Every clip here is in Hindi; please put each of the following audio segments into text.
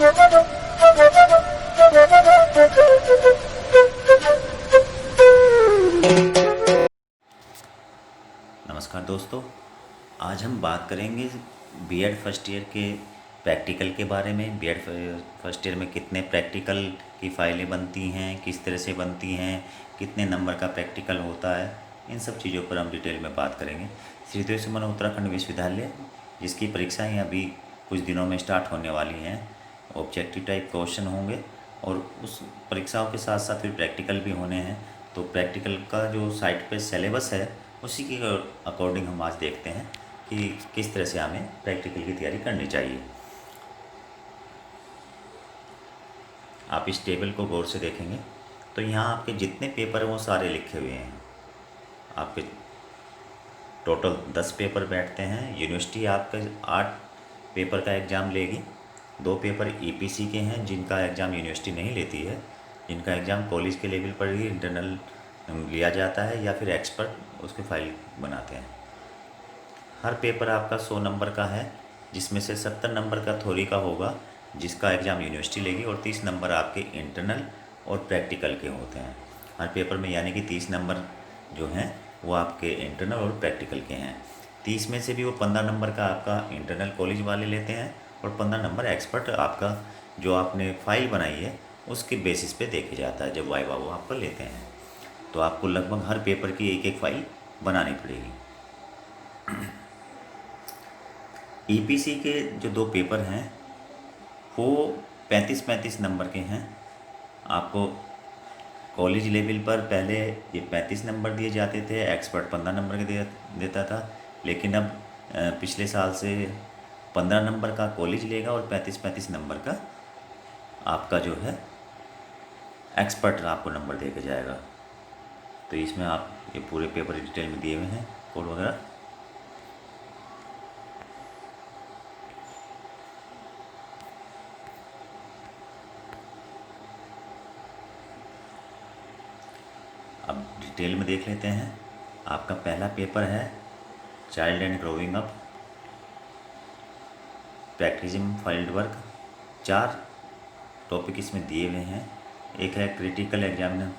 नमस्कार दोस्तों, आज हम बात करेंगे बीएड फर्स्ट ईयर के प्रैक्टिकल के बारे में। बीएड फर्स्ट ईयर में कितने प्रैक्टिकल की फाइलें बनती हैं, किस तरह से बनती हैं, कितने नंबर का प्रैक्टिकल होता है, इन सब चीज़ों पर हम डिटेल में बात करेंगे। श्री देव सुमन उत्तराखंड विश्वविद्यालय, जिसकी परीक्षाएँ अभी कुछ दिनों में स्टार्ट होने वाली हैं। ऑब्जेक्टिव टाइप क्वेश्चन होंगे और उस परीक्षाओं के साथ साथ फिर प्रैक्टिकल भी होने हैं। तो प्रैक्टिकल का जो साइट पे सिलेबस है, उसी के अकॉर्डिंग हम आज देखते हैं कि किस तरह से हमें प्रैक्टिकल की तैयारी करनी चाहिए। आप इस टेबल को गौर से देखेंगे तो यहाँ आपके जितने पेपर हैं वो सारे लिखे हुए हैं। आपके टोटल 10 पेपर बैठते हैं। यूनिवर्सिटी आपका 8 पेपर का एग्ज़ाम लेगी। 2 पेपर ईपीसी के हैं, जिनका एग्ज़ाम यूनिवर्सिटी नहीं लेती है, जिनका एग्ज़ाम कॉलेज के लेवल पर ही इंटरनल लिया जाता है या फिर एक्सपर्ट उसकी फाइल बनाते हैं। हर पेपर आपका 100 नंबर का है, जिसमें से 70 नंबर का थ्योरी का होगा, जिसका एग्ज़ाम यूनिवर्सिटी लेगी, और 30 नंबर आपके इंटरनल और प्रैक्टिकल के होते हैं हर पेपर में। यानी कि 30 नंबर जो हैं वो आपके इंटरनल और प्रैक्टिकल के हैं। 30 में से भी वो 15 नंबर का आपका इंटरनल कॉलेज वाले लेते हैं और 15 नंबर एक्सपर्ट आपका जो आपने फाइल बनाई है उसके बेसिस पे देखे जाता है। जब वाइवा वो आपको लेते हैं तो आपको लगभग हर पेपर की एक एक फाइल बनानी पड़ेगी। ईपीसी के जो 2 पेपर हैं वो 35-35 नंबर के हैं। आपको कॉलेज लेवल पर पहले ये 35 नंबर दिए जाते थे, एक्सपर्ट 15 नंबर के देता था, लेकिन अब पिछले साल से 15 नंबर का कॉलेज लेगा और 35-35 नंबर का आपका जो है एक्सपर्ट आपको नंबर दे के जाएगा। तो इसमें आप ये पूरे पेपर डिटेल में दिए हुए हैं कोड वगैरह। अब डिटेल में देख लेते हैं। आपका पहला पेपर है child and growing up, practising field work. 4 topic इसमें दिए हुए हैं। एक है critical examiner,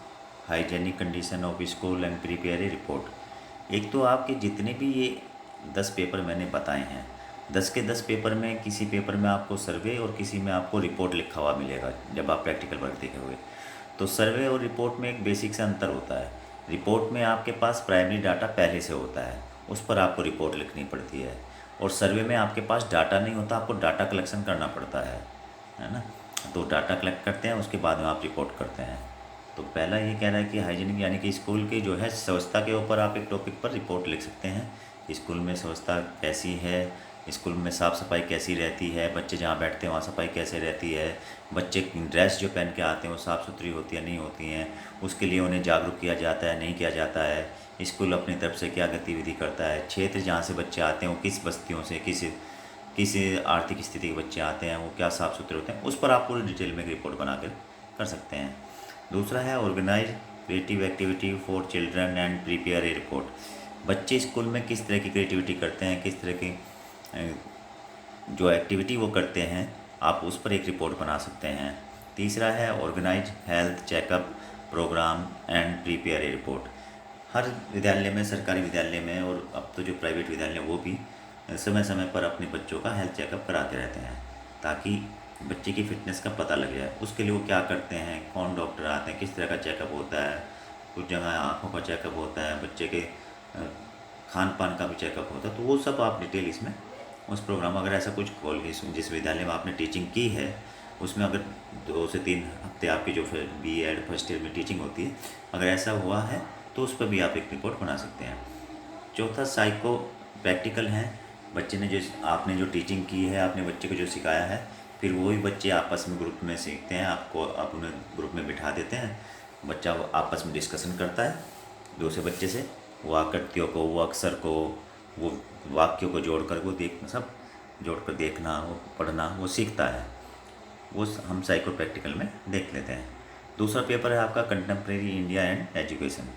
hygienic condition of school and prepare a report. एक तो आपके जितने भी ये 10 पेपर मैंने बताए हैं, 10 के 10 पेपर में किसी पेपर में आपको सर्वे और किसी में आपको रिपोर्ट लिखा हुआ मिलेगा। जब आप प्रैक्टिकल वर्क देखेंगे तो सर्वे और रिपोर्ट में एक बेसिक सा अंतर होता है। रिपोर्ट में आपके पास प्राइमरी डाटा पहले से होता है, उस पर आपको रिपोर्ट लिखनी पड़ती है, और सर्वे में आपके पास डाटा नहीं होता, आपको डाटा कलेक्शन करना पड़ता है ना। तो डाटा कलेक्ट करते हैं, उसके बाद में आप रिपोर्ट करते हैं। तो पहला ये कह रहा है कि हाइजीनिक यानी कि स्कूल की जो है स्वच्छता के ऊपर आप एक टॉपिक पर रिपोर्ट लिख सकते हैं। स्कूल में स्वच्छता कैसी है, स्कूल में साफ़ सफाई कैसी रहती है, बच्चे जहाँ बैठते हैं वहाँ सफाई कैसे रहती है, बच्चे ड्रेस जो पहन के आते हैं वो साफ़ सुथरी होती है नहीं होती हैं, उसके लिए उन्हें जागरूक किया जाता है नहीं किया जाता है, स्कूल अपनी तरफ से क्या गतिविधि करता है, क्षेत्र जहाँ से बच्चे आते हैं वो किस बस्तियों से किस आर्थिक स्थिति के बच्चे आते हैं वो क्या साफ़ सुथरे होते हैं, उस पर आप पूरी डिटेल में रिपोर्ट बना कर सकते हैं। दूसरा है organise creative activity for children and prepare a report. बच्चे स्कूल में किस तरह की क्रिएटिविटी करते हैं, किस तरह की जो एक्टिविटी वो करते हैं, आप उस पर एक रिपोर्ट बना सकते हैं। तीसरा है organise health checkup programme and prepare a report. हर विद्यालय में, सरकारी विद्यालय में और अब तो जो प्राइवेट विद्यालय वो भी समय समय पर अपने बच्चों का हेल्थ चेकअप कराते रहते हैं, ताकि बच्चे की फ़िटनेस का पता लग जाए। उसके लिए वो क्या करते हैं, कौन डॉक्टर आते हैं, किस तरह का चेकअप होता है। कुछ जगह आँखों का चेकअप होता है, बच्चे के खान पान का भी चेकअप होता है। तो वो सब आप डिटेल इसमें उस प्रोग्राम, अगर ऐसा कुछ कॉलेज जिस विद्यालय में आपने टीचिंग की है उसमें अगर 2 से 3 हफ्ते आपकी जो फिर बीएड फर्स्ट ईयर में टीचिंग होती है, अगर ऐसा हुआ है तो उस पर भी आप एक रिपोर्ट बना सकते हैं। चौथा साइको प्रैक्टिकल है। बच्चे ने जो आपने जो टीचिंग की है, आपने बच्चे को जो सिखाया है, फिर वही बच्चे आपस में ग्रुप में सीखते हैं। आप उन्हें ग्रुप में बिठा देते हैं, बच्चा आपस में डिस्कशन करता है दूसरे बच्चे से, वो आकृतियों को, वो अक्षर को, वो वाक्यों को जोड़कर वो सब जोड़कर देखना, वो पढ़ना, वो सीखता है। वो हम साइको प्रैक्टिकल में देख लेते हैं। दूसरा पेपर है आपका कंटेम्प्रेरी इंडिया एंड एजुकेशन।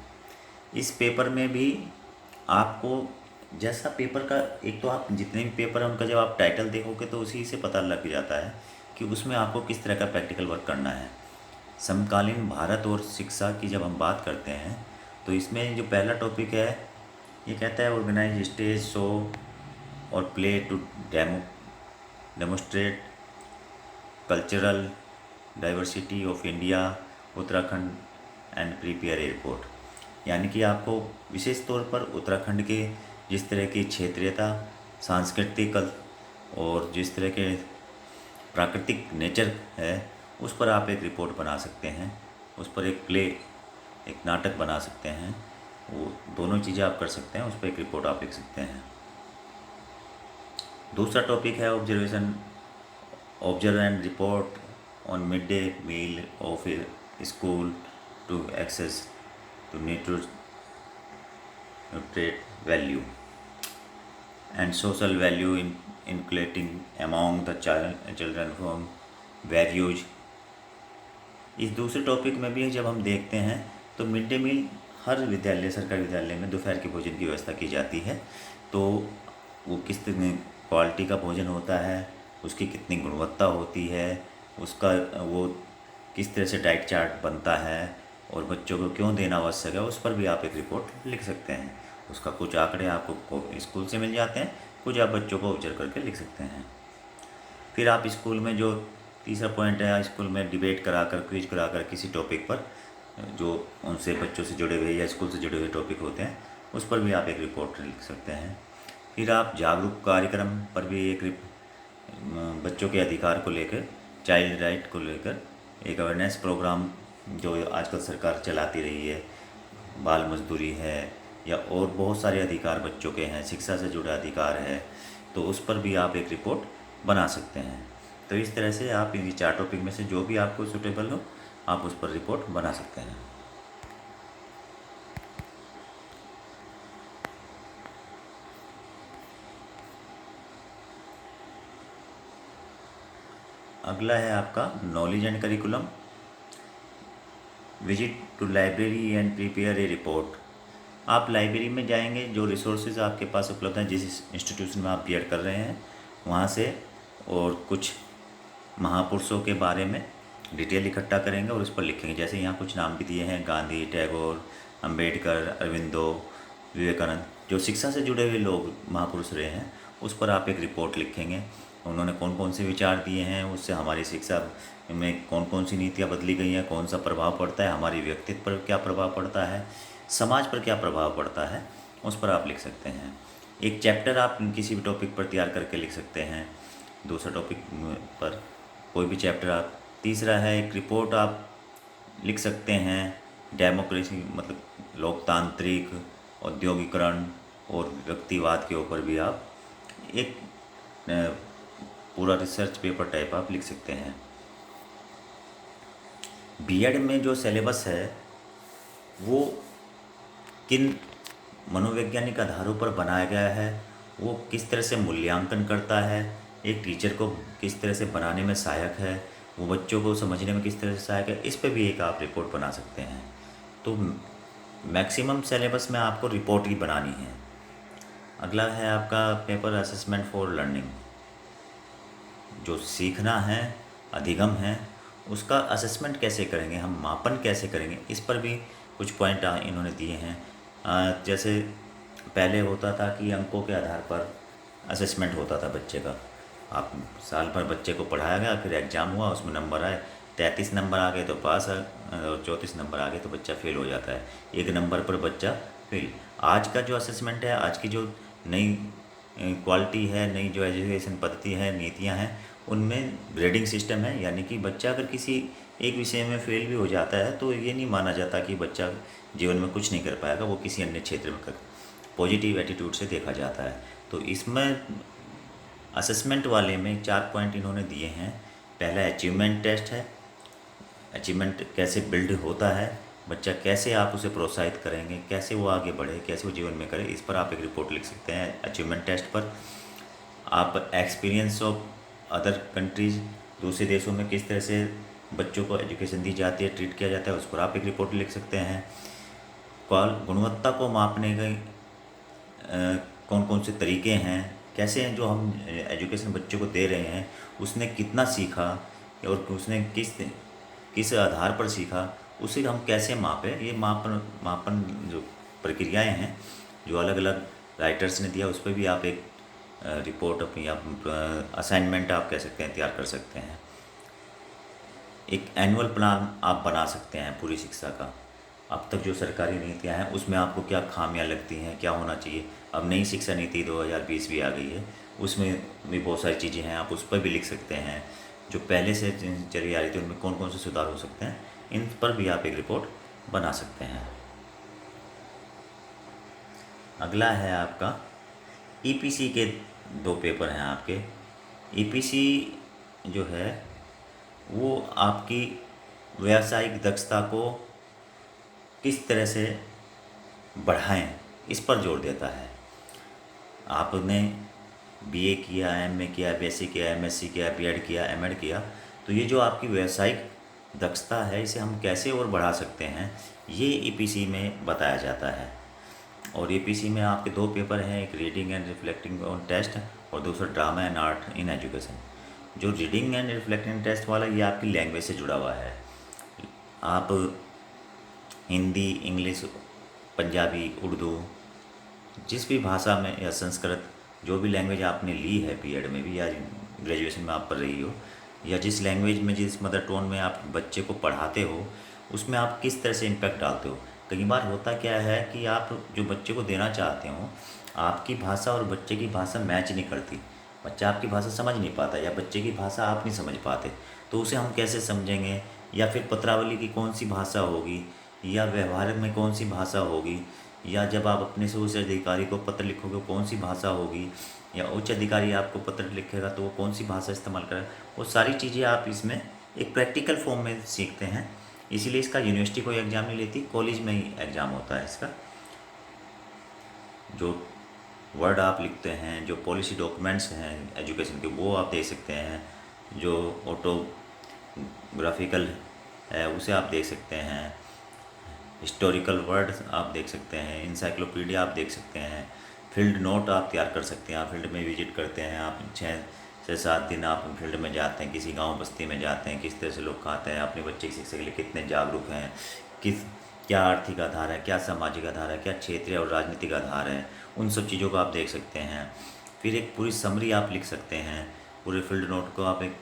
इस पेपर में भी आपको जैसा पेपर का, एक तो आप जितने भी पेपर हैं उनका जब आप टाइटल देखोगे तो उसी से पता लग जाता है कि उसमें आपको किस तरह का प्रैक्टिकल वर्क करना है। समकालीन भारत और शिक्षा की जब हम बात करते हैं तो इसमें जो पहला टॉपिक है ये कहता है ऑर्गेनाइज स्टेज शो और play to demonstrate cultural diversity of India Uttarakhand and prepare a report. यानी कि आपको विशेष तौर पर उत्तराखंड के जिस तरह की क्षेत्रीयता, सांस्कृतिक और जिस तरह के प्राकृतिक नेचर है उस पर आप एक रिपोर्ट बना सकते हैं, उस पर एक प्ले, एक नाटक बना सकते हैं। वो दोनों चीज़ें आप कर सकते हैं, उस पर एक रिपोर्ट आप लिख सकते हैं। दूसरा टॉपिक है observe and report on mid day meal of a school to access to nutritive value and social value including among the children from various। इस दूसरे टॉपिक में भी जब हम देखते हैं तो मिड डे मील हर विद्यालय, सरकारी विद्यालय में दोपहर के भोजन की व्यवस्था की जाती है। तो वो किस क्वालिटी का भोजन होता है, उसकी कितनी गुणवत्ता होती है, उसका वो किस तरह से डाइट चार्ट बनता है और बच्चों को क्यों देना आवश्यक है, उस पर भी आप एक रिपोर्ट लिख सकते हैं। उसका कुछ आंकड़े आपको स्कूल से मिल जाते हैं, कुछ आप बच्चों को ऑब्जर्व करके लिख सकते हैं। फिर आप स्कूल में जो तीसरा पॉइंट है, स्कूल में डिबेट कराकर, क्विज कराकर किसी टॉपिक पर जो उनसे बच्चों से जुड़े हुए या स्कूल से जुड़े हुए टॉपिक होते हैं उस पर भी आप एक रिपोर्ट लिख सकते हैं। फिर आप जागरूक कार्यक्रम पर भी एक बच्चों के अधिकार को लेकर, चाइल्ड राइट को लेकर एक अवेयरनेस प्रोग्राम जो आजकल सरकार चलाती रही है, बाल मजदूरी है या और बहुत सारे अधिकार बच्चों के हैं, शिक्षा से जुड़ा अधिकार है, तो उस पर भी आप एक रिपोर्ट बना सकते हैं। तो इस तरह से आप इन 4 टॉपिक में से जो भी आपको सूटेबल हो आप उस पर रिपोर्ट बना सकते हैं। अगला है आपका knowledge and curriculum. Visit to library and prepare a report. आप लाइब्रेरी में जाएंगे, जो रिसोर्सेज आपके पास उपलब्ध हैं, जिस इंस्टीट्यूशन में आप बीएड कर रहे हैं वहाँ से, और कुछ महापुरुषों के बारे में डिटेल इकट्ठा करेंगे और उस पर लिखेंगे। जैसे यहाँ कुछ नाम भी दिए हैं, गांधी, टैगोर, अंबेडकर, अरविंदो, विवेकानंद, जो शिक्षा से जुड़े हुए लोग महापुरुष रहे हैं, उस पर आप एक रिपोर्ट लिखेंगे। उन्होंने कौन कौन से विचार दिए हैं, उससे हमारी शिक्षा में कौन कौन सी नीतियाँ बदली गई हैं, कौन सा प्रभाव पड़ता है, हमारी व्यक्तित्व पर क्या प्रभाव पड़ता है, समाज पर क्या प्रभाव पड़ता है, उस पर आप लिख सकते हैं। एक चैप्टर आप किसी भी टॉपिक पर तैयार करके लिख सकते हैं, दूसरा टॉपिक पर कोई भी चैप्टर आप। तीसरा है एक रिपोर्ट आप लिख सकते हैं डेमोक्रेसी, मतलब लोकतांत्रिक, औद्योगिकरण और व्यक्तिवाद के ऊपर भी आप एक पूरा रिसर्च पेपर टाइप आप लिख सकते हैं। बीएड में जो सिलेबस है वो किन मनोवैज्ञानिक आधारों पर बनाया गया है, वो किस तरह से मूल्यांकन करता है, एक टीचर को किस तरह से बनाने में सहायक है, वो बच्चों को समझने में किस तरह से सहायक है, इस पे भी एक आप रिपोर्ट बना सकते हैं। तो मैक्सिमम सिलेबस में आपको रिपोर्ट ही बनानी है। अगला है आपका पेपर असेसमेंट फॉर लर्निंग। जो सीखना है, अधिगम है, उसका असेसमेंट कैसे करेंगे, हम मापन कैसे करेंगे, इस पर भी कुछ पॉइंट इन्होंने दिए हैं। जैसे पहले होता था कि अंकों के आधार पर असेसमेंट होता था बच्चे का। आप साल भर बच्चे को पढ़ाया गया, फिर एग्ज़ाम हुआ, उसमें नंबर आए, 33 नंबर आ गए तो पास और 34 नंबर आ गए तो बच्चा फेल हो जाता है। 1 नंबर पर बच्चा फेल। आज का जो असेसमेंट है, आज की जो नई क्वालिटी है, नई जो एजुकेशन पद्धति है, नीतियाँ हैं, उनमें ग्रेडिंग सिस्टम है। यानी कि बच्चा अगर किसी एक विषय में फेल भी हो जाता है तो ये नहीं माना जाता कि बच्चा जीवन में कुछ नहीं कर पाएगा, वो किसी अन्य क्षेत्र में कर, पॉजिटिव एटीट्यूड से देखा जाता है। तो इसमें असेसमेंट वाले में 4 पॉइंट इन्होंने दिए हैं। पहला अचीवमेंट टेस्ट है, अचीवमेंट कैसे बिल्ड होता है, बच्चा कैसे आप उसे प्रोत्साहित करेंगे, कैसे वो आगे बढ़े, कैसे वो जीवन में करे, इस पर आप एक रिपोर्ट लिख सकते हैं अचीवमेंट टेस्ट पर। आप एक्सपीरियंस ऑफ अदर कंट्रीज़, दूसरे देशों में किस तरह से बच्चों को एजुकेशन दी जाती है, ट्रीट किया जाता है, उस पर आप एक रिपोर्ट लिख सकते हैं। गुणवत्ता को मापने कौन कौन से तरीके हैं, कैसे हैं जो हम एजुकेशन बच्चे को दे रहे हैं, उसने कितना सीखा और उसने किस किस आधार पर सीखा, उसे हम कैसे मापें। ये मापन मापन जो प्रक्रियाएं हैं जो अलग अलग राइटर्स ने दिया, उस पर भी आप एक रिपोर्ट अपनी आप असाइनमेंट आप कह सकते हैं तैयार कर सकते हैं। एक एनुअल प्लान आप बना सकते हैं पूरी शिक्षा का। अब तक जो सरकारी नीतियां हैं उसमें आपको क्या खामियां लगती हैं, क्या होना चाहिए। अब नई शिक्षा नीति 2020 भी आ गई है, उसमें भी बहुत सारी चीज़ें हैं, आप उस पर भी लिख सकते हैं। जो पहले से चली आ रही थी उनमें कौन कौन से सुधार हो सकते हैं, इन पर भी आप एक रिपोर्ट बना सकते हैं। अगला है आपका ईपीसी के 2 पेपर हैं आपके। ईपीसी जो है वो आपकी व्यावसायिक दक्षता को किस तरह से बढ़ाएं, इस पर जोर देता है। आपने बीए किया, एमए किया, बीएससी किया, एमएससी किया, बीएड किया, एमएड किया, तो ये जो आपकी व्यावसायिक दक्षता है इसे हम कैसे और बढ़ा सकते हैं, ये ईपीसी में बताया जाता है। और ईपीसी में आपके 2 पेपर हैं, एक reading and reflecting on test और दूसरा drama and art in education. जो रीडिंग एंड रिफ्लेक्टिंग टेस्ट वाला ये आपकी लैंग्वेज से जुड़ा हुआ है। आप हिंदी, इंग्लिश, पंजाबी, उर्दू, जिस भी भाषा में या संस्कृत, जो भी लैंग्वेज आपने ली है बीएड में भी या ग्रेजुएशन में आप पढ़ रही हो, या जिस लैंग्वेज में जिस मदर टोन में आप बच्चे को पढ़ाते हो, उसमें आप किस तरह से इम्पैक्ट डालते हो। कई बार होता क्या है कि आप जो बच्चे को देना चाहते हो, आपकी भाषा और बच्चे की भाषा मैच नहीं करती, बच्चा आपकी भाषा समझ नहीं पाता या बच्चे की भाषा आप नहीं समझ पाते, तो उसे हम कैसे समझेंगे। या फिर पत्रावली की कौन सी भाषा होगी, या व्यवहार में कौन सी भाषा होगी, या जब आप अपने से उच्च अधिकारी को पत्र लिखोगे कौन सी भाषा होगी, या उच्च अधिकारी आपको पत्र लिखेगा तो वो कौन सी भाषा इस्तेमाल करेगा। वो सारी चीज़ें आप इसमें एक प्रैक्टिकल फॉर्म में सीखते हैं। इसीलिए इसका यूनिवर्सिटी कोई एग्ज़ाम नहीं लेती, कॉलेज में ही एग्ज़ाम होता है इसका। जो वर्ड आप लिखते हैं, जो पॉलिसी डॉक्यूमेंट्स हैं एजुकेशन के, वो आप दे सकते हैं। जो ऑटोग्राफिकल है उसे आप देख सकते हैं। हिस्टोरिकल वर्ड आप देख सकते हैं, इंसाइक्लोपीडिया आप देख सकते हैं, फील्ड नोट आप तैयार कर सकते हैं। आप फील्ड में विजिट करते हैं, आप 6 से 7 दिन आप फील्ड में जाते हैं, किसी गांव बस्ती में जाते हैं, किस तरह से लोग खाते हैं, अपने बच्चे की शिक्षा के लिए कितने जागरूक हैं, क्या आर्थिक आधार है, क्या सामाजिक आधार है, क्या क्षेत्रीय और राजनीतिक आधार है, उन सब चीज़ों को आप देख सकते हैं। फिर एक पूरी समरी आप लिख सकते हैं, पूरे फील्ड नोट को आप एक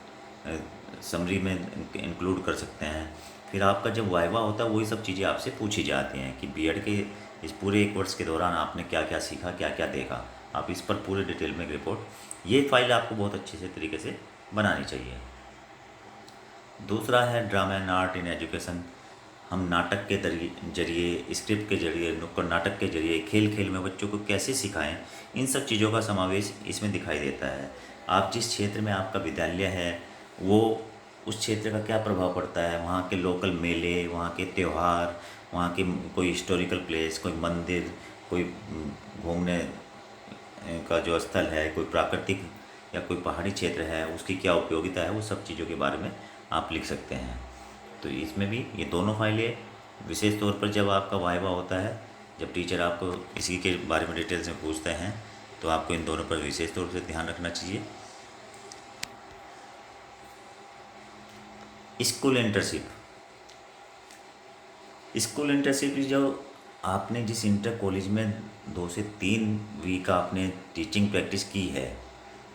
समरी में इंक्लूड कर सकते हैं। फिर आपका जब वाइवा होता है वही सब चीज़ें आपसे पूछी जाती हैं कि बीएड के इस पूरे 1 वर्ष के दौरान आपने क्या क्या सीखा, क्या क्या देखा। आप इस पर पूरे डिटेल में रिपोर्ट, ये फाइल आपको बहुत अच्छे से तरीके से बनानी चाहिए। दूसरा है drama and art in education. हम नाटक के जरिए, स्क्रिप्ट के जरिए, नुक्कड़ नाटक के जरिए, खेल खेल में बच्चों को कैसे सिखाएं, इन सब चीज़ों का समावेश इसमें दिखाई देता है। आप जिस क्षेत्र में आपका विद्यालय है वो उस क्षेत्र का क्या प्रभाव पड़ता है, वहाँ के लोकल मेले, वहाँ के त्यौहार, वहाँ के कोई हिस्टोरिकल प्लेस, कोई मंदिर, कोई घूमने का जो स्थल है, कोई प्राकृतिक या कोई पहाड़ी क्षेत्र है, उसकी क्या उपयोगिता है, वो सब चीज़ों के बारे में आप लिख सकते हैं। तो इसमें भी ये दोनों फाइलें विशेष तौर पर जब आपका वाइवा होता है, जब टीचर आपको इसी के बारे में डिटेल्स में पूछते हैं, तो आपको इन दोनों पर विशेष तौर से ध्यान रखना चाहिए। स्कूल इंटर्नशिप जो आपने जिस इंटर कॉलेज में 2 से 3 वीक आपने टीचिंग प्रैक्टिस की है,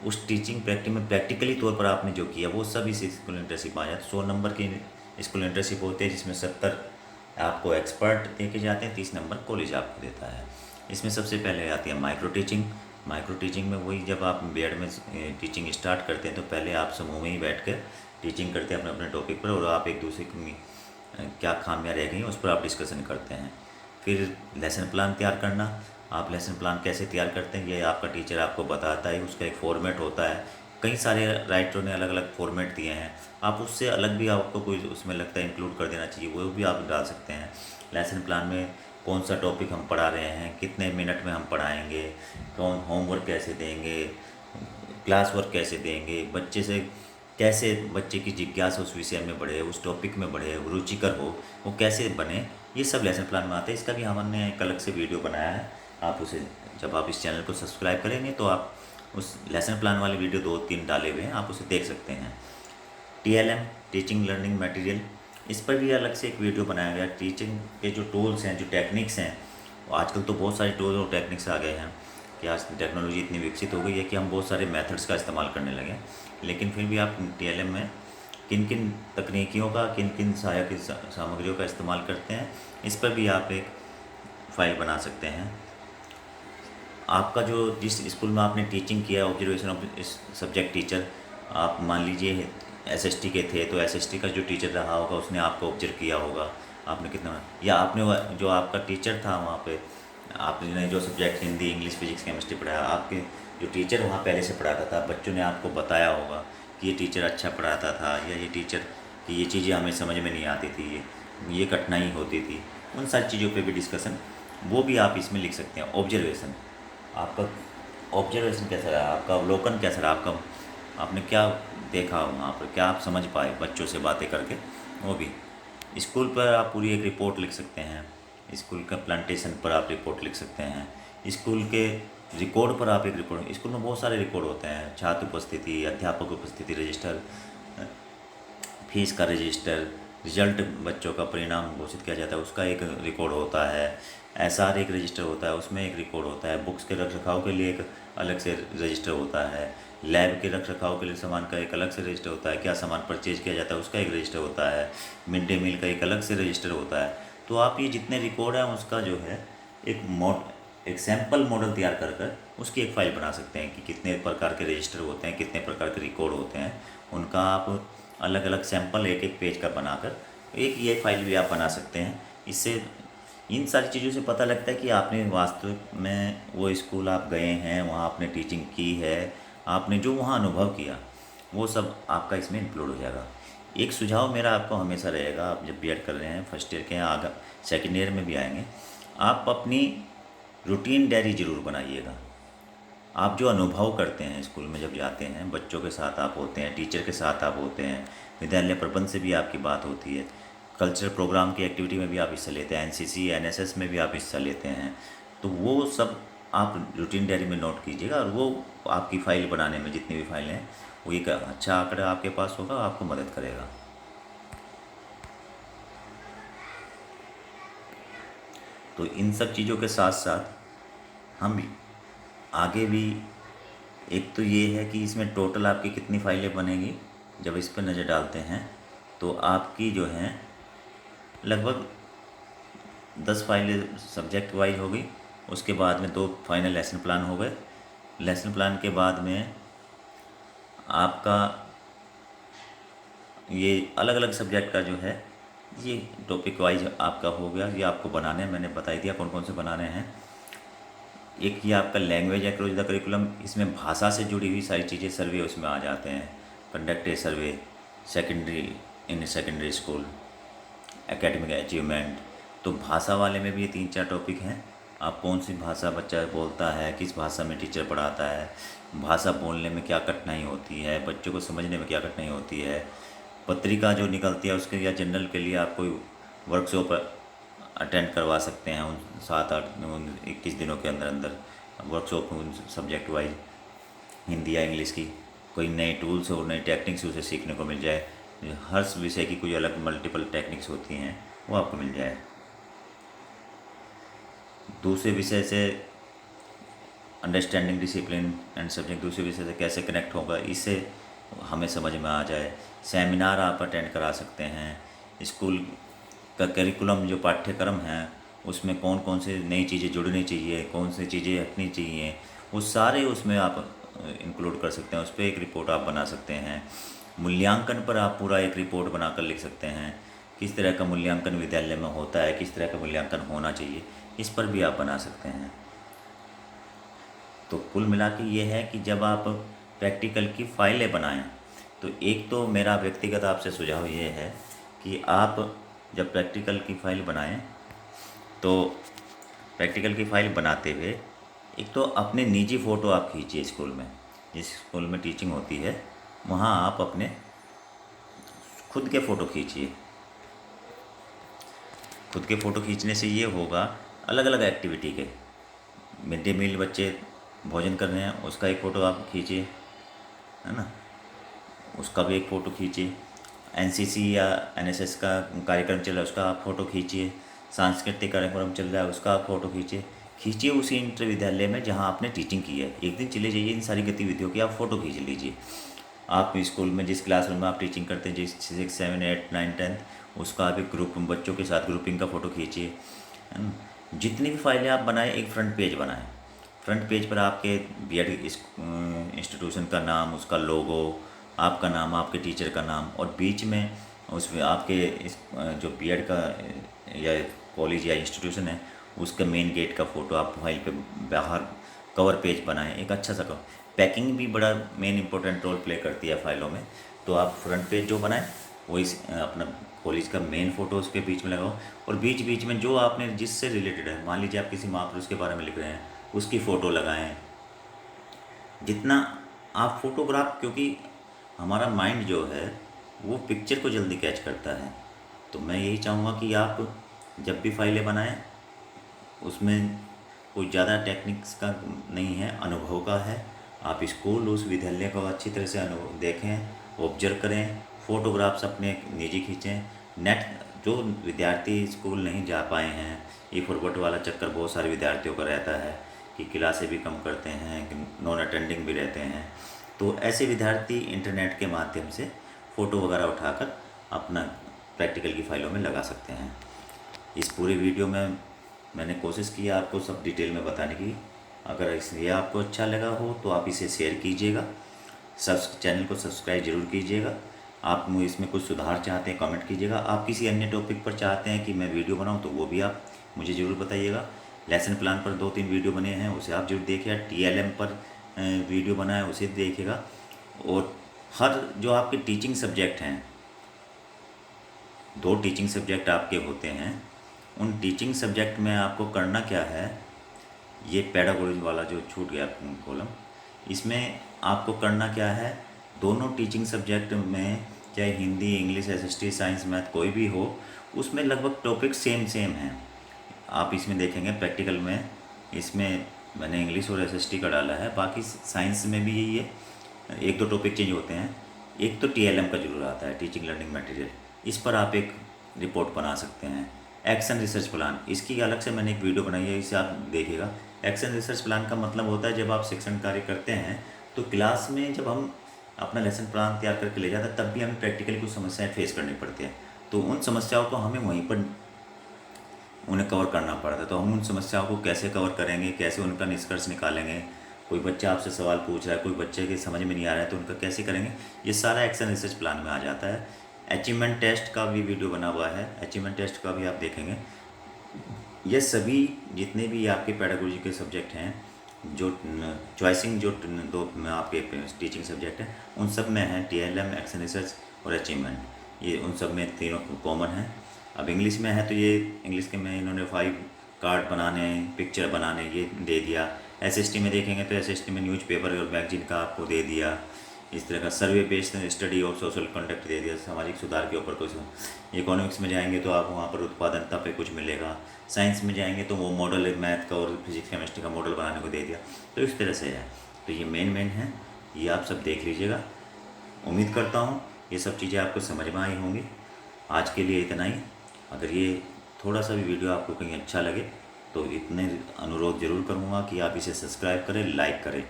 उस टीचिंग प्रैक्टिस में प्रैक्टिकली तौर पर आपने जो किया वो सब इस स्कूल इंटर्नशिप आ जाता है। 100 नंबर की स्कूल इंटर्नशिप होती है, जिसमें 70 आपको एक्सपर्ट दे के जाते हैं, 30 नंबर कॉलेज आपको देता है। इसमें सबसे पहले आती है माइक्रो टीचिंग में वही जब आप बीएड में टीचिंग स्टार्ट करते हैं तो पहले आप समूह में ही बैठ कर टीचिंग करते हैं अपने अपने टॉपिक पर, और आप एक दूसरे की क्या खामियां रह गई उस पर आप डिस्कशन करते हैं। फिर लेसन प्लान तैयार करना। आप लेसन प्लान कैसे तैयार करते हैं ये आपका टीचर आपको बताता है, उसका एक फॉर्मेट होता है। कई सारे राइटरों ने अलग अलग फॉर्मेट दिए हैं, आप उससे अलग भी आपको कोई उसमें लगता है इंक्लूड कर देना चाहिए, वो भी आप डाल सकते हैं। लेसन प्लान में कौन सा टॉपिक हम पढ़ा रहे हैं, कितने मिनट में हम पढ़ाएंगे, कौन होमवर्क कैसे देंगे, क्लास वर्क कैसे देंगे, बच्चे से कैसे बच्चे की जिज्ञासा उस विषय में बढ़े, उस टॉपिक में बढ़े, रुचिकर हो, वो कैसे बने, ये सब लेसन प्लान में आता है। इसका भी हमने एक अलग से वीडियो बनाया है, आप उसे, जब आप इस चैनल को सब्सक्राइब करेंगे तो आप उस लेसन प्लान वाले वीडियो 2-3 डाले हुए हैं, आप उसे देख सकते हैं। TLM टीचिंग लर्निंग मटेरियल, इस पर भी अलग से एक वीडियो बनाया गया। टीचिंग के जो टूल्स हैं, जो टेक्निक्स हैं, आजकल तो बहुत सारे टूल्स और टेक्निक्स आ गए हैं कि आज टेक्नोलॉजी इतनी विकसित हो गई है कि हम बहुत सारे मेथड्स का इस्तेमाल करने लगे। लेकिन फिर भी आप TLM में किन किन तकनीकियों का, किन किन सहायक सामग्रियों का इस्तेमाल करते हैं, इस पर भी आप एक फ़ाइल बना सकते हैं। आपका जो जिस स्कूल में आपने टीचिंग किया, ऑब्जर्वेशन ऑफ सब्जेक्ट टीचर, आप मान लीजिए SST के थे, तो SST का जो टीचर रहा होगा उसने आपको ऑब्जर्व किया होगा, आपने कितना, या आपने जो आपका टीचर था वहाँ पे, आपने जो subject Hindi, English, physics, chemistry पढ़ाया, आपके जो टीचर वहाँ पहले से पढ़ाता था, बच्चों ने आपको बताया होगा कि ये टीचर अच्छा पढ़ाता था, या ये टीचर की ये चीज़ें हमें समझ में नहीं आती थी, ये कठिनाई होती थी, उन सारी चीज़ों पे भी डिस्कशन, वो भी आप इसमें लिख सकते हैं। ऑब्जर्वेशन, आपका ऑब्जर्वेशन कैसा रहा, आपका अवलोकन कैसा रहा, आपका आपने क्या देखा वहाँ पर, क्या आप समझ पाए बच्चों से बातें करके, वो भी। स्कूल पर आप पूरी एक रिपोर्ट लिख सकते हैं, स्कूल का प्लांटेशन पर आप रिपोर्ट लिख सकते हैं, स्कूल के रिकॉर्ड पर आप एक रिपोर्ट, स्कूल में बहुत सारे रिकॉर्ड होते हैं, छात्र उपस्थिति, अध्यापक उपस्थिति रजिस्टर, फीस का रजिस्टर, रिजल्ट बच्चों का परिणाम घोषित किया जाता है उसका एक रिकॉर्ड होता है, SR एक रजिस्टर होता है उसमें एक रिकॉर्ड होता है, बुक्स के रख रखाव के लिए एक अलग से रजिस्टर होता है, लैब के रख रखाव के लिए सामान का एक अलग से रजिस्टर होता है, क्या सामान परचेज किया जाता है उसका एक रजिस्टर होता है, मिड डे मील का एक अलग से रजिस्टर होता है। तो आप ये जितने रिकॉर्ड हैं उसका जो है एक सैम्पल मॉडल तैयार कर कर उसकी एक फ़ाइल बना सकते हैं कि कितने प्रकार के रजिस्टर होते हैं, कितने प्रकार के रिकॉर्ड होते हैं, उनका आप अलग अलग सैंपल एक एक पेज का बनाकर एक ये फाइल भी आप बना सकते हैं। इससे इन सारी चीज़ों से पता लगता है कि आपने वास्तविक में वो स्कूल आप गए हैं, वहाँ आपने टीचिंग की है, आपने जो वहाँ अनुभव किया वो सब आपका इसमें इंक्लूड हो जाएगा। एक सुझाव मेरा आपको हमेशा रहेगा, आप जब BEd कर रहे हैं, फर्स्ट ईयर के हैं, आगे सेकेंड ईयर में भी आएंगे, आप अपनी रूटीन डायरी ज़रूर बनाइएगा। आप जो अनुभव करते हैं स्कूल में जब जाते हैं, बच्चों के साथ आप होते हैं, टीचर के साथ आप होते हैं, विद्यालय प्रबंध से भी आपकी बात होती है, कल्चरल प्रोग्राम की एक्टिविटी में भी आप हिस्सा लेते हैं, NCC NSS में भी आप हिस्सा लेते हैं, तो वो सब आप रूटीन डायरी में नोट कीजिएगा और वो आपकी फ़ाइल बनाने में, जितनी भी फाइलें हैं, वो एक अच्छा आंकड़ा आपके पास होगा, आपको मदद करेगा। तो इन सब चीज़ों के साथ साथ हम आगे भी, एक तो ये है कि इसमें टोटल आपकी कितनी फ़ाइलें बनेंगी, जब इस पर नज़र डालते हैं तो आपकी जो हैं लगभग 10 फाइलें सब्जेक्ट वाइज हो गई, उसके बाद में 2 फाइनल लेसन प्लान हो गए, लेसन प्लान के बाद में आपका ये अलग अलग सब्जेक्ट का जो है ये टॉपिक वाइज आपका हो गया, ये आपको बनाने हैं, मैंने बता दिया कौन कौन से बनाने हैं। एक ये आपका लैंग्वेज एक्रोस द करिकुलम, इसमें भाषा से जुड़ी हुई सारी चीज़ें, सर्वे उसमें आ जाते हैं, conduct a survey, secondary school, academic achievement, तो भाषा वाले में भी ये 3-4 टॉपिक हैं। आप कौन सी भाषा बच्चा बोलता है, किस भाषा में टीचर पढ़ाता है, भाषा बोलने में क्या कठिनाई होती है, बच्चों को समझने में क्या कठिनाई होती है, पत्रिका जो निकलती है उसके या जनरल के लिए आप कोई वर्कशॉप अटेंड करवा सकते हैं, उन 7-8-21 दिनों के अंदर अंदर वर्कशॉप सब्जेक्ट वाइज, हिंदी या इंग्लिश की, कोई नए टूल्स और नई टेक्निक्स उसे सीखने को मिल जाए, हर विषय की कोई अलग मल्टीपल टेक्निक्स होती हैं वो आपको मिल जाए। दूसरे विषय से अंडरस्टैंडिंग डिसिप्लिन एंड सब्जेक्ट, दूसरे विषय से कैसे कनेक्ट होगा, इससे हमें समझ में आ जाए। सेमिनार आप अटेंड करा सकते हैं, स्कूल का करिकुलम जो पाठ्यक्रम है उसमें कौन कौन से नई चीज़ें जुड़नी चाहिए, कौन सी चीज़ें हटनी चाहिए, वो सारे उसमें आप इंक्लूड कर सकते हैं, उस पर एक रिपोर्ट आप बना सकते हैं। मूल्यांकन पर आप पूरा एक रिपोर्ट बनाकर लिख सकते हैं, किस तरह का मूल्यांकन विद्यालय में होता है, किस तरह का मूल्यांकन होना चाहिए, इस पर भी आप बना सकते हैं। तो कुल मिला के ये है कि जब आप प्रैक्टिकल की फ़ाइलें बनाएं, तो एक तो मेरा व्यक्तिगत आपसे सुझाव ये है कि आप जब प्रैक्टिकल की फ़ाइल बनाएं तो प्रैक्टिकल की फ़ाइल बनाते हुए एक तो अपने निजी फ़ोटो आप खींचिए, स्कूल में, जिस स्कूल में टीचिंग होती है वहाँ आप अपने खुद के फ़ोटो खींचिए। खुद के फ़ोटो खींचने से ये होगा, अलग अलग एक्टिविटी के, मिड डे मील बच्चे भोजन कर रहे हैं उसका एक फ़ोटो आप खींचिए, है ना, उसका भी एक फ़ोटो खींचिए। एनसीसी या एनएसएस का कार्यक्रम चल रहा है उसका आप फ़ोटो खींचिए। सांस्कृतिक कार्यक्रम चल रहा है उसका आप फ़ोटो खींचिए उसी इंटर विद्यालय में जहाँ आपने टीचिंग की है। एक दिन चले जाइए, इन सारी गतिविधियों की आप फ़ोटो खींच लीजिए। आप स्कूल में जिस क्लासरूम में आप टीचिंग करते हैं, जिस 6, 7, 8, 9, 10, उसका आप एक ग्रुप बच्चों के साथ ग्रुपिंग का फ़ोटो खींचिए, है ना। जितनी भी फाइलें आप बनाएं, एक फ्रंट पेज बनाएं। फ्रंट पेज पर आपके बीएड इंस्टीट्यूशन का नाम, उसका लोगो, आपका नाम, आपके टीचर का नाम, और बीच में उसमें आपके जो बीएड का या कॉलेज या इंस्टीट्यूशन है उसका मेन गेट का फ़ोटो आप फाइल पे बाहर कवर पेज बनाएं, एक अच्छा सा कवर। पैकिंग भी बड़ा मेन इंपॉर्टेंट रोल प्ले करती है फाइलों में। तो आप फ्रंट पेज जो बनाएं वो इस अपना कॉलेज का मेन फ़ोटो उसके बीच में लगाओ, और बीच बीच में जो आपने जिससे रिलेटेड है, मान लीजिए आप किसी महापुरुष के बारे में लिख रहे हैं उसकी फ़ोटो लगाएं। जितना आप फोटोग्राफ, क्योंकि हमारा माइंड जो है वो पिक्चर को जल्दी कैच करता है, तो मैं यही चाहूँगा कि आप जब भी फाइलें बनाएं उसमें कोई ज़्यादा टेक्निक्स का नहीं है, अनुभव का है। आप स्कूल उस विद्यालय को अच्छी तरह से अनुभव देखें, ऑब्जर्व करें, फ़ोटोग्राफ्स अपने निजी खींचें। नेट जो विद्यार्थी स्कूल नहीं जा पाए हैं, ई फॉरवर्ड वाला चक्कर बहुत सारे विद्यार्थियों का रहता है कि क्लासें भी कम करते हैं, नॉन अटेंडिंग भी रहते हैं, तो ऐसे विद्यार्थी इंटरनेट के माध्यम से फ़ोटो वगैरह उठाकर अपना प्रैक्टिकल की फ़ाइलों में लगा सकते हैं। इस पूरे वीडियो में मैंने कोशिश की आपको सब डिटेल में बताने की। अगर ये आपको अच्छा लगा हो तो आप इसे शेयर कीजिएगा, चैनल को सब्सक्राइब जरूर कीजिएगा। आप इसमें कुछ सुधार चाहते हैं कमेंट कीजिएगा। आप किसी अन्य टॉपिक पर चाहते हैं कि मैं वीडियो बनाऊं तो वो भी आप मुझे ज़रूर बताइएगा। लेसन प्लान पर 2-3 वीडियो बने हैं उसे आप जरूर देखिए। TLM पर वीडियो बना है उसे देखिएगा। और हर जो आपके टीचिंग सब्जेक्ट हैं, 2 टीचिंग सब्जेक्ट आपके होते हैं, उन टीचिंग सब्जेक्ट में आपको करना क्या है, ये पेडागोजी वाला जो छूट गया कॉलम, इसमें आपको करना क्या है, दोनों टीचिंग सब्जेक्ट में चाहे Hindi, English, SST, science, math कोई भी हो, उसमें लगभग टॉपिक सेम हैं। आप इसमें देखेंगे प्रैक्टिकल में, इसमें मैंने इंग्लिश और SST का डाला है, बाकी साइंस में भी यही है, 1-2 टॉपिक चेंज होते हैं। एक तो TLM का जरूर आता है, टीचिंग लर्निंग मटेरियल, इस पर आप एक रिपोर्ट बना सकते हैं। एक्शन रिसर्च प्लान, इसकी अलग से मैंने एक वीडियो बनाई है, इसे आप देखिएगा। एक्शन रिसर्च प्लान का मतलब होता है जब आप शिक्षण कार्य करते हैं तो क्लास में जब हम अपना लेसन प्लान तैयार करके ले जाते हैं तब भी हमें प्रैक्टिकली कुछ समस्याएं फेस करनी पड़ती हैं, तो उन समस्याओं को हमें वहीं पर उन्हें कवर करना पड़ता है। तो हम उन समस्याओं को कैसे कवर करेंगे, कैसे उनका निष्कर्ष निकालेंगे, कोई बच्चा आपसे सवाल पूछ रहा है, कोई बच्चे के समझ में नहीं आ रहा है तो उनका कैसे करेंगे, ये सारा एक्शन रिसर्च प्लान में आ जाता है। अचीवमेंट टेस्ट का भी वीडियो बना हुआ है, अचीवमेंट टेस्ट का भी आप देखेंगे। ये सभी जितने भी आपके पेडागोजी के सब्जेक्ट हैं, जो चॉइसिंग जो 2 आपके टीचिंग सब्जेक्ट हैं, उन सब में है TLM, एक्शन रिसर्च और अचीवमेंट, ये उन सब में तीनों कॉमन है। अब इंग्लिश में है तो ये इंग्लिश के में इन्होंने 5 कार्ड बनाने, पिक्चर बनाने ये दे दिया। SST में देखेंगे तो SST में न्यूज़पेपर और मैगजीन का आपको दे दिया। इस तरह का survey based study of social conduct दे दिया, सामाजिक सुधार के ऊपर कुछ। इकोनॉमिक्स में जाएंगे तो आप वहाँ पर उत्पादनता पे कुछ मिलेगा। साइंस में जाएंगे तो वो मॉडल मैथ का और फिजिक्स केमिस्ट्री का मॉडल बनाने को दे दिया। तो इस तरह से है, तो ये मेन है, ये आप सब देख लीजिएगा। उम्मीद करता हूँ ये सब चीज़ें आपको समझ में आई होंगी। आज के लिए इतना ही। अगर ये थोड़ा सा भी वीडियो आपको कहीं अच्छा लगे तो इतने अनुरोध ज़रूर करूँगा कि आप इसे सब्सक्राइब करें, लाइक करें,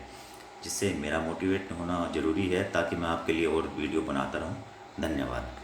जिससे मेरा मोटिवेट होना ज़रूरी है ताकि मैं आपके लिए और वीडियो बनाता रहूं। धन्यवाद।